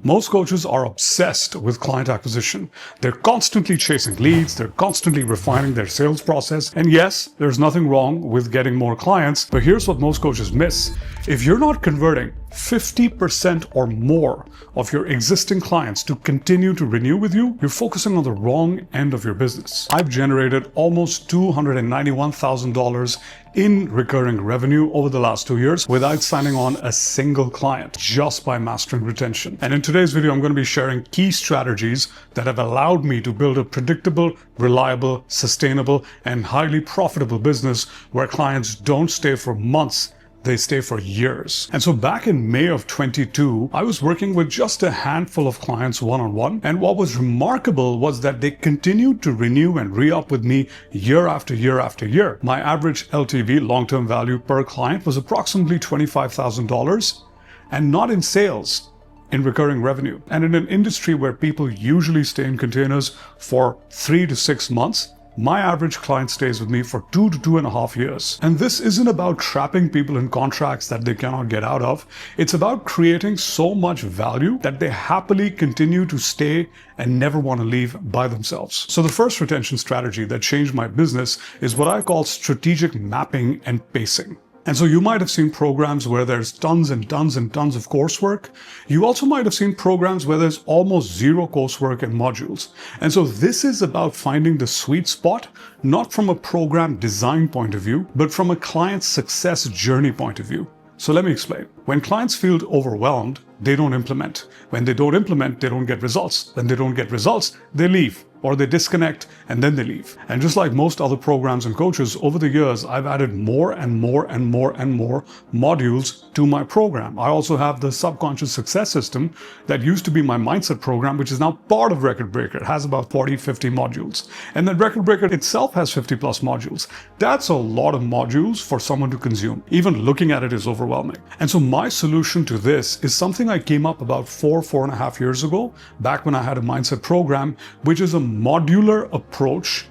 Most coaches are obsessed with client acquisition. They're constantly chasing leads, they're constantly refining their sales process. And yes, there's nothing wrong with getting more clients, but here's what most coaches miss. If you're not converting 50% or more of your existing clients to continue to renew with you, you're focusing on the wrong end of your business. I've generated almost $291,000 in recurring revenue over the last 2 years without signing on a single client, just by mastering retention. And in today's video, I'm going to be sharing key strategies that have allowed me to build a predictable, reliable, sustainable, and highly profitable business where clients don't stay for months, they stay for years. And so back in May of 22, I was working with just a handful of clients one-on-one. And what was remarkable was that they continued to renew and re-up with me year after year after year. My average LTV, long-term value per client, was approximately $25,000, and not in sales, in recurring revenue. And in an industry where people usually stay in containers for 3 to 6 months, my average client stays with me for 2 to 2.5 years. And this isn't about trapping people in contracts that they cannot get out of. It's about creating so much value that they happily continue to stay and never want to leave by themselves. So the first retention strategy that changed my business is what I call strategic mapping and pacing. And so you might have seen programs where there's tons and tons and tons of coursework. You also might have seen programs where there's almost zero coursework and modules. And so this is about finding the sweet spot, not from a program design point of view, but from a client success journey point of view. So let me explain. When clients feel overwhelmed, they don't implement. When they don't implement, they don't get results. When they don't get results, they leave, or they disconnect and then they leave. And just like most other programs and coaches, over the years, I've added more and more and more and more modules to my program. I also have the subconscious success system that used to be my mindset program, which is now part of Record Breaker. It has about 40, 50 modules. And then Record Breaker itself has 50 plus modules. That's a lot of modules for someone to consume. Even looking at it is overwhelming. And so my solution to this is something I came up about 4.5 years ago, back when I had a mindset program, which is a modular approach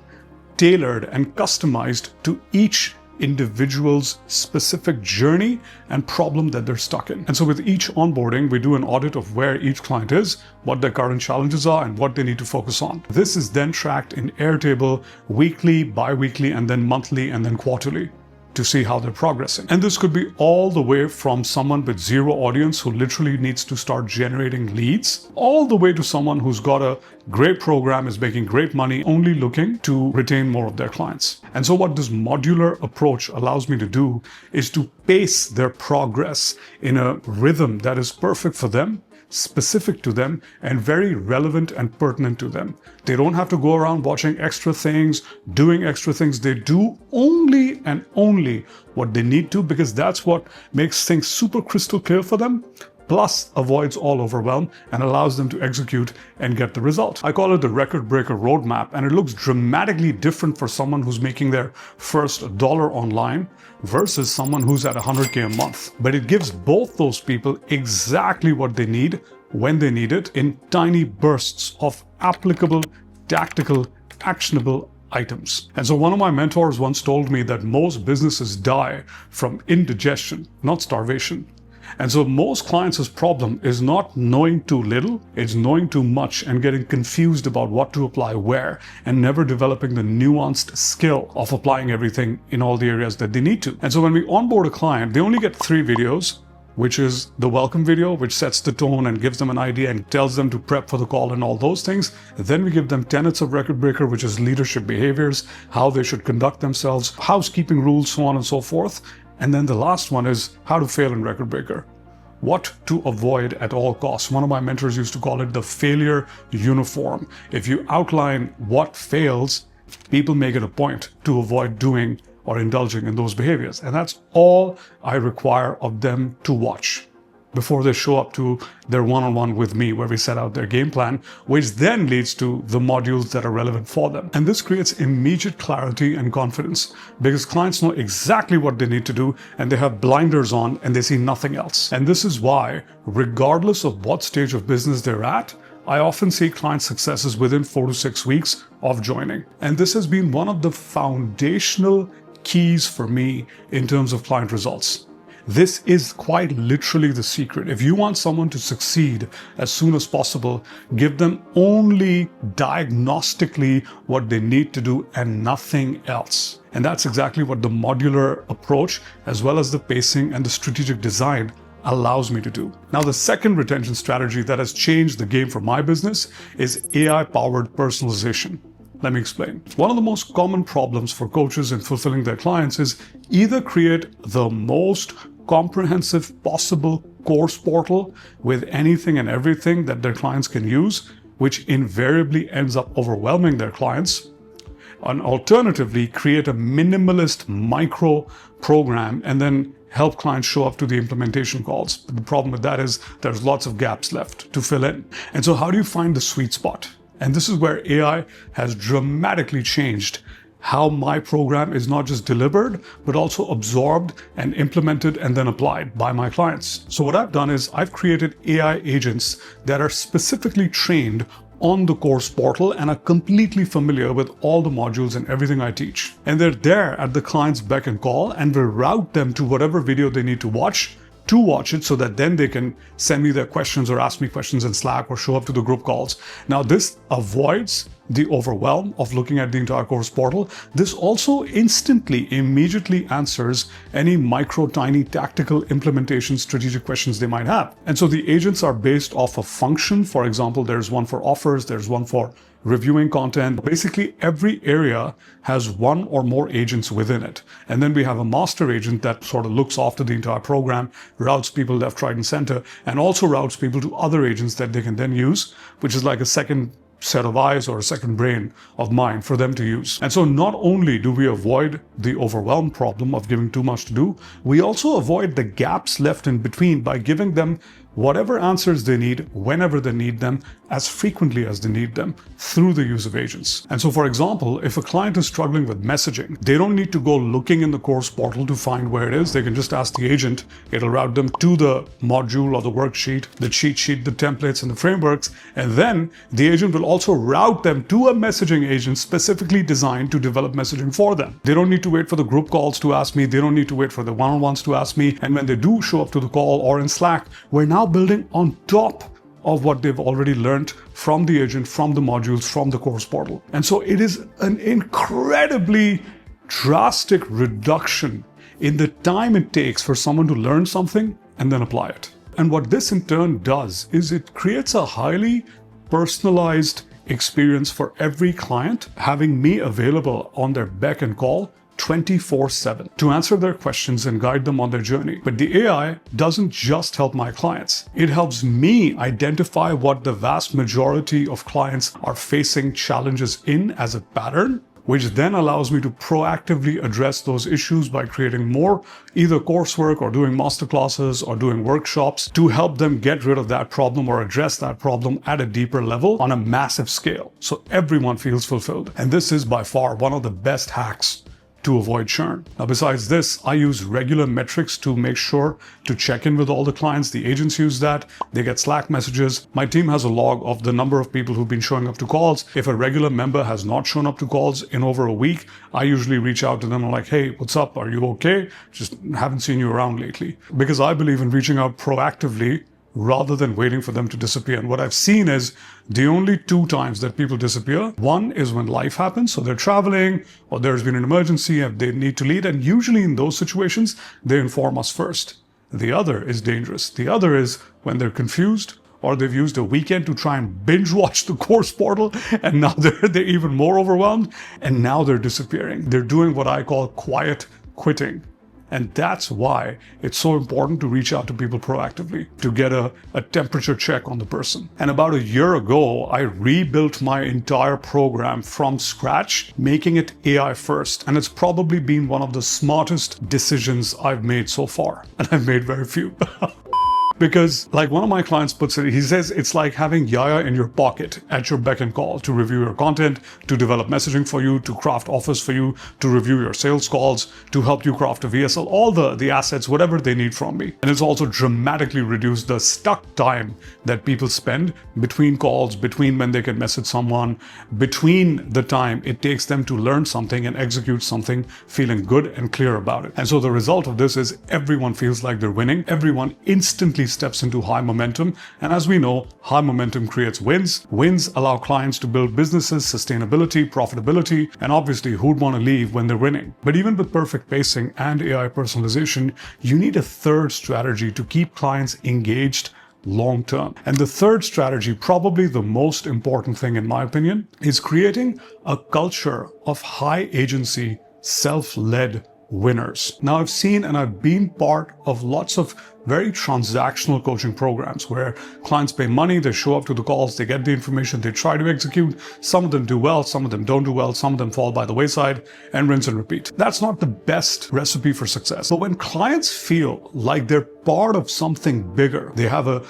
tailored and customized to each individual's specific journey and problem that they're stuck in. And so with each onboarding, we do an audit of where each client is, what their current challenges are, and what they need to focus on. This is then tracked in Airtable weekly, bi-weekly, and then monthly, and then quarterly, to see how they're progressing. And this could be all the way from someone with zero audience who literally needs to start generating leads, all the way to someone who's got a great program, is making great money, only looking to retain more of their clients. And so what this modular approach allows me to do is to pace their progress in a rhythm that is perfect for them, specific to them, and very relevant and pertinent to them. They don't have to go around watching extra things, doing extra things. They do only and only what they need to, because that's what makes things super crystal clear for them, plus avoids all overwhelm and allows them to execute and get the result. I call it the Record Breaker roadmap, and it looks dramatically different for someone who's making their first dollar online versus someone who's at 100K a month. But it gives both those people exactly what they need when they need it, in tiny bursts of applicable, tactical, actionable items. And so one of my mentors once told me that most businesses die from indigestion, not starvation. And so most clients' problem is not knowing too little, it's knowing too much and getting confused about what to apply where, and never developing the nuanced skill of applying everything in all the areas that they need to. And so when we onboard a client, they only get 3 videos, which is the welcome video, which sets the tone and gives them an idea and tells them to prep for the call and all those things. Then we give them tenets of Record Breaker, which is leadership behaviors, how they should conduct themselves, housekeeping rules, so on and so forth. And then the last one is how to fail in Record Breaker. What to avoid at all costs. One of my mentors used to call it the failure uniform. If you outline what fails, people make it a point to avoid doing or indulging in those behaviors. And that's all I require of them to watch before they show up to their one-on-one with me, where we set out their game plan, which then leads to the modules that are relevant for them. And this creates immediate clarity and confidence, because clients know exactly what they need to do and they have blinders on and they see nothing else. And this is why, regardless of what stage of business they're at, I often see client successes within 4 to 6 weeks of joining. And this has been one of the foundational keys for me in terms of client results. This is quite literally the secret. If you want someone to succeed as soon as possible, give them only diagnostically what they need to do and nothing else. And that's exactly what the modular approach, as well as the pacing and the strategic design, allows me to do. Now, the second retention strategy that has changed the game for my business is AI-powered personalization. Let me explain. One of the most common problems for coaches in fulfilling their clients is either create the most comprehensive possible course portal with anything and everything that their clients can use, which invariably ends up overwhelming their clients, and alternatively create a minimalist micro program and then help clients show up to the implementation calls. But the problem with that is there's lots of gaps left to fill in. And so how do you find the sweet spot? And this is where AI has dramatically changed how my program is not just delivered, but also absorbed and implemented and then applied by my clients. So what I've done is I've created AI agents that are specifically trained on the course portal and are completely familiar with all the modules and everything I teach. And they're there at the client's beck and call, and will route them to whatever video they need to watch it so that then they can send me their questions or ask me questions in Slack or show up to the group calls. Now, this avoids the overwhelm of looking at the entire course portal. This also immediately answers any micro, tiny, tactical implementation strategic questions they might have. And so the agents are based off a function. For example, there's one for offers, there's one for reviewing content. Basically, every area has one or more agents within it. And then we have a master agent that sort of looks after the entire program, routes people left, right, and center, and also routes people to other agents that they can then use, which is like a second set of eyes or a second brain of mine for them to use. And so not only do we avoid the overwhelm problem of giving too much to do, we also avoid the gaps left in between by giving them whatever answers they need, whenever they need them, as frequently as they need them, through the use of agents. And so, for example, if a client is struggling with messaging, they don't need to go looking in the course portal to find where it is. They can just ask the agent. It'll route them to the module or the worksheet, the cheat sheet, the templates, and the frameworks. And then the agent will also route them to a messaging agent specifically designed to develop messaging for them. They don't need to wait for the group calls to ask me. They don't need to wait for the one-on-ones to ask me. And when they do show up to the call or in Slack, we're now building on top of what they've already learned from the agent, from the modules, from the course portal. And so it is an incredibly drastic reduction in the time it takes for someone to learn something and then apply it. And what this in turn does is it creates a highly personalized experience for every client, having me available on their beck and call 24/7 to answer their questions and guide them on their journey. But the AI doesn't just help my clients. It helps me identify what the vast majority of clients are facing challenges in as a pattern, which then allows me to proactively address those issues by creating more either coursework or doing masterclasses or doing workshops to help them get rid of that problem or address that problem at a deeper level on a massive scale. So everyone feels fulfilled. And this is by far one of the best hacks to avoid churn. Now, besides this, I use regular metrics to make sure to check in with all the clients. The agents use that. They get Slack messages. My team has a log of the number of people who've been showing up to calls. If a regular member has not shown up to calls in over a week, I usually reach out to them and like, hey, what's up? Are you okay? Just haven't seen you around lately. Because I believe in reaching out proactively rather than waiting for them to disappear. And what I've seen is the only two times that people disappear. One is when life happens, so they're traveling or there's been an emergency and they need to lead. And usually in those situations, they inform us first. The other is dangerous. The other is when they're confused or they've used a weekend to try and binge watch the course portal and now they're even more overwhelmed and now they're disappearing. They're doing what I call quiet quitting. And that's why it's so important to reach out to people proactively to get a temperature check on the person. And about a year ago, I rebuilt my entire program from scratch, making it AI first. And it's probably been one of the smartest decisions I've made so far. And I've made very few. Because like one of my clients puts it, he says it's like having Yaya in your pocket at your beck and call to review your content, to develop messaging for you, to craft offers for you, to review your sales calls, to help you craft a VSL, all the assets, whatever they need from me. And it's also dramatically reduced the stuck time that people spend between calls, between when they can message someone, between the time it takes them to learn something and execute something, feeling good and clear about it. And so the result of this is everyone feels like they're winning. Everyone instantly steps into high momentum. And as we know, high momentum creates wins. Wins allow clients to build businesses, sustainability, profitability, and obviously who'd want to leave when they're winning. But even with perfect pacing and AI personalization, you need a third strategy to keep clients engaged long term. And the third strategy, probably the most important thing in my opinion, is creating a culture of high agency, self-led winners. Now I've seen and I've been part of lots of very transactional coaching programs where clients pay money, they show up to the calls, they get the information, they try to execute. Some of them do well, some of them don't do well, some of them fall by the wayside, and rinse and repeat. That's not the best recipe for success. But when clients feel like they're part of something bigger, they have a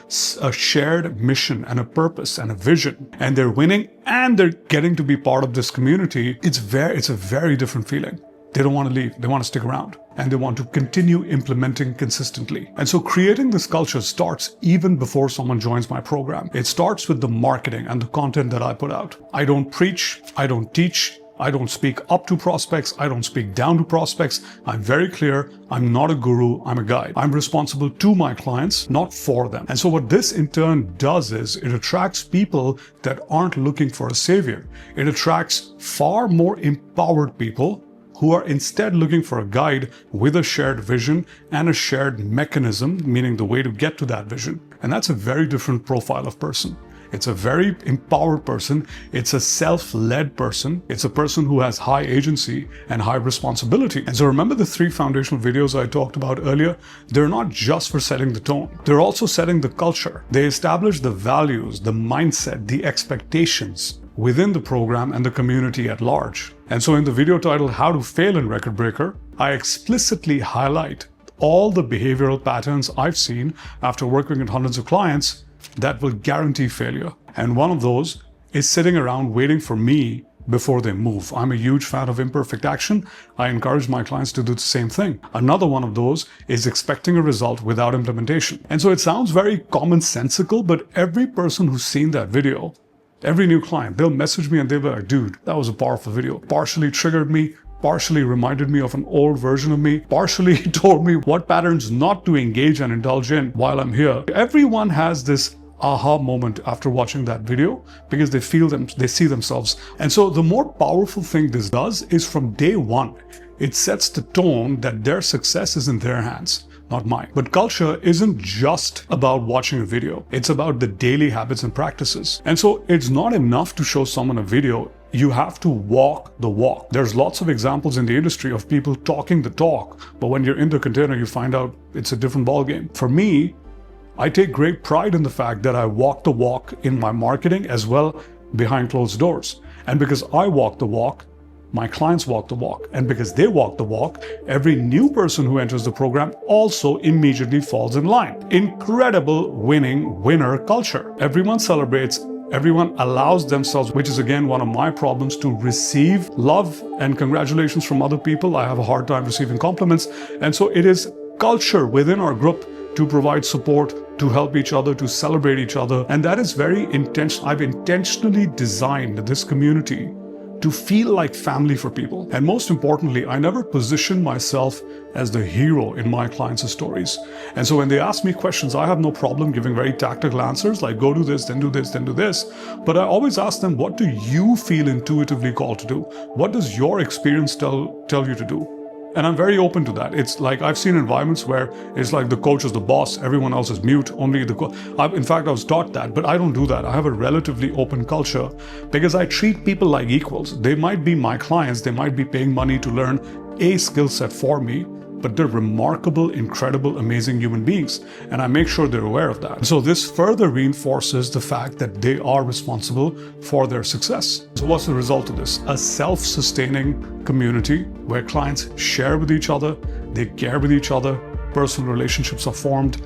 shared mission and a purpose and a vision, and they're winning and they're getting to be part of this community, it's a very different feeling. They don't want to leave, they want to stick around, and they want to continue implementing consistently. And so creating this culture starts even before someone joins my program. It starts with the marketing and the content that I put out. I don't preach, I don't teach, I don't speak up to prospects, I don't speak down to prospects. I'm very clear, I'm not a guru, I'm a guide. I'm responsible to my clients, not for them. And so what this in turn does is it attracts people that aren't looking for a savior. It attracts far more empowered people who are instead looking for a guide with a shared vision and a shared mechanism, meaning the way to get to that vision. And that's a very different profile of person. It's a very empowered person. It's a self-led person. It's a person who has high agency and high responsibility. And so remember the 3 foundational videos I talked about earlier? They're not just for setting the tone. They're also setting the culture. They establish the values, the mindset, the expectations within the program and the community at large. And so in the video titled How to Fail in Record Breaker, I explicitly highlight all the behavioral patterns I've seen after working with hundreds of clients that will guarantee failure. And one of those is sitting around waiting for me before they move. I'm a huge fan of imperfect action. I encourage my clients to do the same thing. Another one of those is expecting a result without implementation. And so it sounds very commonsensical, but every person who's seen that video, every new client, they'll message me and they'll be like, dude, that was a powerful video. Partially triggered me, partially reminded me of an old version of me, partially told me what patterns not to engage and indulge in while I'm here. Everyone has this aha moment after watching that video because they see themselves. And so the more powerful thing this does is from day one, it sets the tone that their success is in their hands, not mine. But culture isn't just about watching a video. It's about the daily habits and practices. And so it's not enough to show someone a video. You have to walk the walk. There's lots of examples in the industry of people talking the talk, but when you're in the container, you find out it's a different ballgame. For me, I take great pride in the fact that I walk the walk in my marketing as well behind closed doors. And because I walk the walk, my clients walk the walk. And because they walk the walk, every new person who enters the program also immediately falls in line. Incredible winner culture. Everyone celebrates, everyone allows themselves, which is again one of my problems, to receive love and congratulations from other people. I have a hard time receiving compliments. And so it is culture within our group to provide support, to help each other, to celebrate each other. And that is very intentional. I've intentionally designed this community to feel like family for people. And most importantly, I never position myself as the hero in my clients' stories. And so when they ask me questions, I have no problem giving very tactical answers like go do this, then do this, then do this. But I always ask them, what do you feel intuitively called to do? What does your experience tell you to do? And I'm very open to that. It's like I've seen environments where it's like the coach is the boss, everyone else is mute, only the coach. In fact, I was taught that, but I don't do that. I have a relatively open culture because I treat people like equals. They might be my clients, they might be paying money to learn a skill set for me, but they're remarkable, incredible, amazing human beings. And I make sure they're aware of that. So this further reinforces the fact that they are responsible for their success. So what's the result of this? A self-sustaining community where clients share with each other, they care with each other, personal relationships are formed,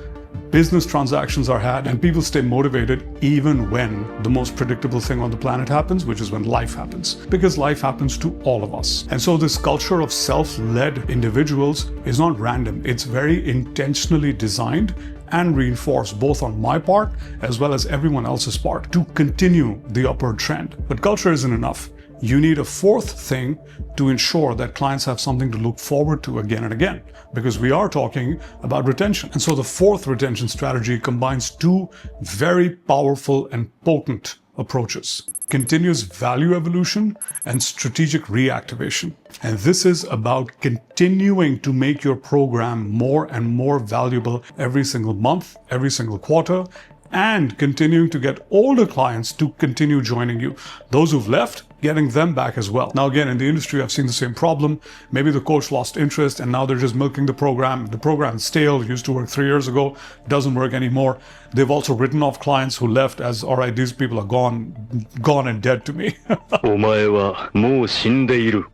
business transactions are had, and people stay motivated even when the most predictable thing on the planet happens, which is when life happens. Because life happens to all of us. And so this culture of self-led individuals is not random. It's very intentionally designed and reinforced both on my part as well as everyone else's part to continue the upward trend. But culture isn't enough. You need a fourth thing to ensure that clients have something to look forward to again and again, because we are talking about retention. And so the fourth retention strategy combines two very powerful and potent approaches: continuous value evolution and strategic reactivation. And this is about continuing to make your program more and more valuable every single month, every single quarter, and continuing to get older clients to continue joining you. Those who've left, getting them back as well. Now, again, in the industry, I've seen the same problem. Maybe the coach lost interest and now they're just milking the program. The program is stale, used to work 3 years ago, doesn't work anymore. They've also written off clients who left as, all right, these people are gone and dead to me. お前はもう死んでいる。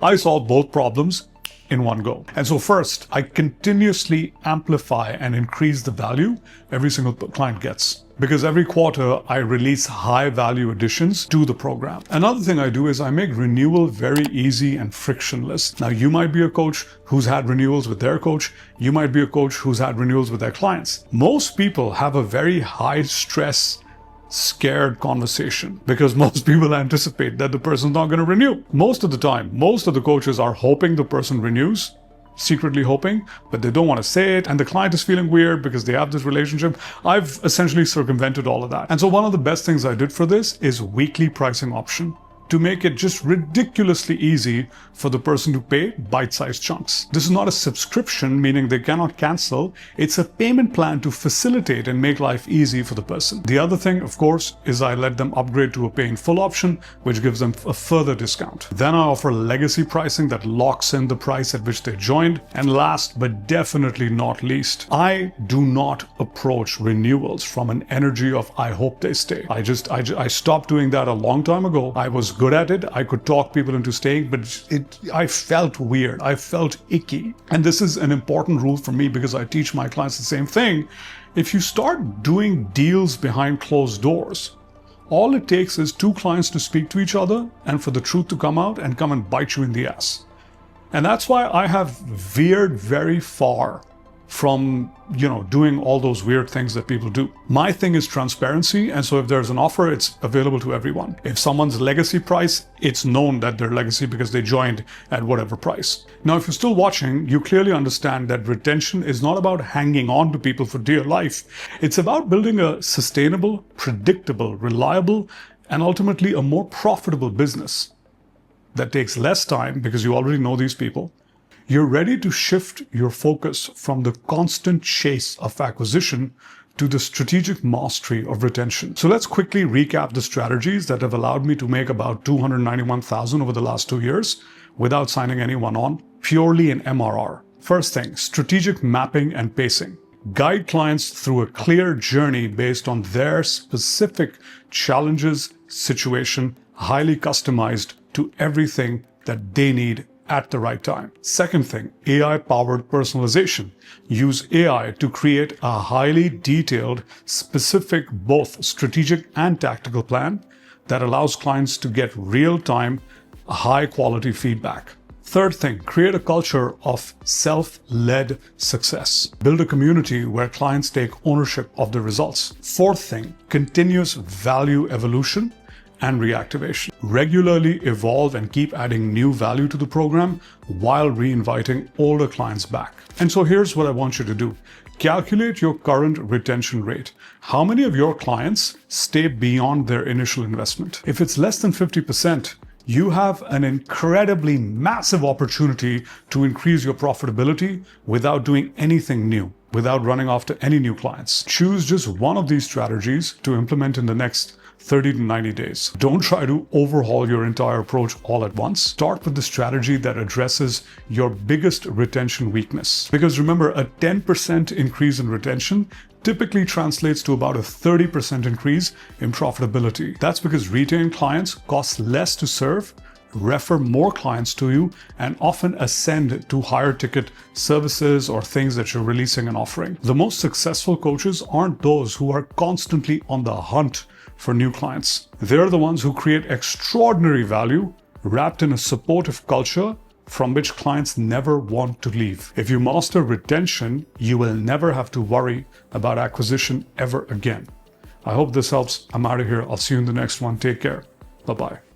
I solved both problems in one go. And so first, I continuously amplify and increase the value every single client gets. Because every quarter, I release high value additions to the program. Another thing I do is I make renewal very easy and frictionless. Now, you might be a coach who's had renewals with their coach. You might be a coach who's had renewals with their clients. Most people have a very high stress, scared conversation because most people anticipate that the person's not going to renew. Most of the time, most of the coaches are hoping the person renews, secretly hoping, but they don't want to say it, and the client is feeling weird because they have this relationship. I've essentially circumvented all of that. And so one of the best things I did for this is weekly pricing option, to make it just ridiculously easy for the person to pay bite-sized chunks. This is not a subscription, meaning they cannot cancel. It's a payment plan to facilitate and make life easy for the person. The other thing, of course, is I let them upgrade to a pay in full option, which gives them a further discount. Then I offer legacy pricing that locks in the price at which they joined. And last, but definitely not least, I do not approach renewals from an energy of, I hope they stay. I stopped doing that a long time ago. I was good at it. I could talk people into staying, but I felt weird. I felt icky. And this is an important rule for me because I teach my clients the same thing. If you start doing deals behind closed doors, all it takes is two clients to speak to each other and for the truth to come out and come and bite you in the ass. And that's why I have veered very far from, doing all those weird things that people do. My thing is transparency, and so if there's an offer, it's available to everyone. If someone's legacy price, it's known that they're legacy because they joined at whatever price. Now, if you're still watching, you clearly understand that retention is not about hanging on to people for dear life. It's about building a sustainable, predictable, reliable, and ultimately a more profitable business that takes less time because you already know these people. You're ready to shift your focus from the constant chase of acquisition to the strategic mastery of retention. So let's quickly recap the strategies that have allowed me to make about $291,000 over the last 2 years without signing anyone on, purely in MRR. First thing, strategic mapping and pacing. Guide clients through a clear journey based on their specific challenges, situation, highly customized to everything that they need at the right time. Second thing, AI-powered personalization. Use AI to create a highly detailed, specific, both strategic and tactical plan that allows clients to get real-time, high-quality feedback. Third thing, create a culture of self-led success. Build a community where clients take ownership of the results. Fourth thing, continuous value evolution and reactivation. Regularly evolve and keep adding new value to the program while re-inviting older clients back. And so here's what I want you to do. Calculate your current retention rate. How many of your clients stay beyond their initial investment? If it's less than 50%, you have an incredibly massive opportunity to increase your profitability without doing anything new, without running after any new clients. Choose just one of these strategies to implement in the next 30 to 90 days. Don't try to overhaul your entire approach all at once. Start with the strategy that addresses your biggest retention weakness. Because remember, a 10% increase in retention typically translates to about a 30% increase in profitability. That's because retained clients cost less to serve refer more clients to you, and often ascend to higher ticket services or things that you're releasing and offering. The most successful coaches aren't those who are constantly on the hunt for new clients. They're the ones who create extraordinary value wrapped in a supportive culture from which clients never want to leave. If you master retention, you will never have to worry about acquisition ever again. I hope this helps. I'm out of here. I'll see you in the next one. Take care. Bye-bye.